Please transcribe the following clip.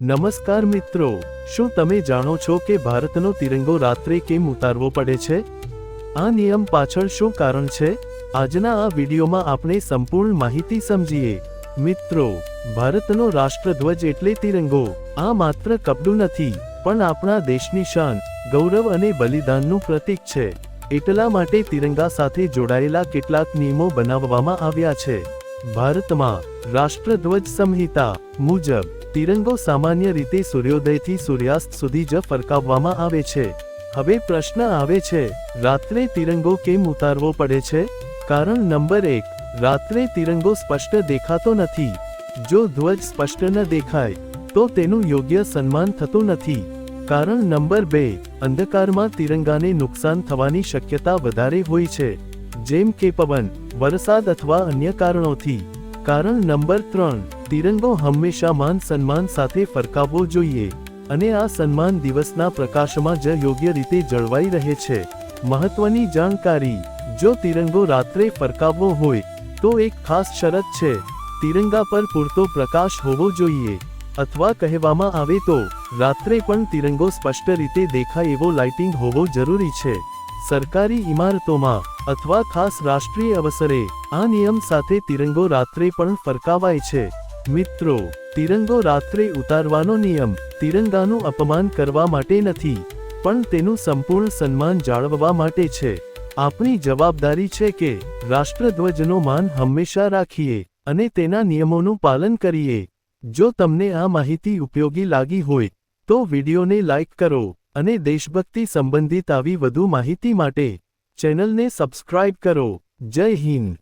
નમસ્કાર મિત્રો, શું તમે જાણો છો કે ભારતનો તિરંગો રાત્રે કેમ ઉતારવો પડે છે? આ નિયમ પાછળ શું કારણ છે? આજના આ વિડીયોમાં આપણે સંપૂર્ણ માહિતી સમજીએ. મિત્રો, ભારતનો રાષ્ટ્રધ્વજ એટલે તિરંગો. આ માત્ર કપડું નથી, પણ આપણા દેશની શાન, ગૌરવ અને બલિદાનનું પ્રતીક છે. એટલા માટે તિરંગા સાથે જોડાયેલા કેટલાક નિયમો બનાવવામાં આવ્યા છે. ભારતમાં રાષ્ટ્રધ્વજ સંહિતા મુજબ તિરંગો સામાન્ય રીતે સૂર્યોદયથી સૂર્યાસ્ત સુધી જ ફરકાવવામાં આવે છે. હવે પ્રશ્ન આવે છે, રાત્રે તિરંગો કેમ ઉતારવો પડે છે? કારણ નંબર 1, રાત્રે તિરંગો સ્પષ્ટ દેખાતો નથી. જો ધ્વજ સ્પષ્ટ ન દેખાય, તો તેનું યોગ્ય સન્માન થતું નથી. કારણ નંબર 2, અંધકારમાં તિરંગાને નુકસાન થવાની શક્યતા વધારે હોય છે, જેમ કે પવન, વરસાદ અથવા અન્ય કારણોથી. કારણ નંબર 3, તિરંગો હંમેશા માન સન્માન સાથે ફરકાવવો જોઈએ, અને આ સન્માન દિવસના પ્રકાશમાં જ યોગ્ય રીતે જળવાઈ રહે છે. મહત્વની જાણકારી: જો તિરંગો રાત્રે ફરકાવવો હોય, તો એક ખાસ શરત છે, તિરંગા પર પૂરતો પ્રકાશ હોવો જોઈએ. અથવા કહેવામાં આવે તો, રાત્રે પણ તિરંગો સ્પષ્ટ રીતે દેખાય એવો લાઇટિંગ હોવો જરૂરી છે. સરકારી ઇમારતોમાં અથવા ખાસ રાષ્ટ્રીય અવસરે આ નિયમ સાથે તિરંગો રાત્રે પણ ફરકાવાય છે. મિત્રો, તિરંગો રાત્રે ઉતારવાનો નિયમ તિરંગાનું અપમાન કરવા માટે નથી, પણ તેનું સંપૂર્ણ સન્માન જાળવવા માટે છે. આપણી જવાબદારી છે કે રાષ્ટ્રધ્વજનો માન હંમેશા રાખીએ અને તેના નિયમોનું પાલન કરીએ. જો તમને આ માહિતી ઉપયોગી લાગી હોય, તો વિડીયોને લાઇક કરો અને દેશભક્તિ સંબંધિત આવી વધુ માહિતી માટે ચેનલને સબસ્ક્રાઇબ કરો. જય હિન્દ.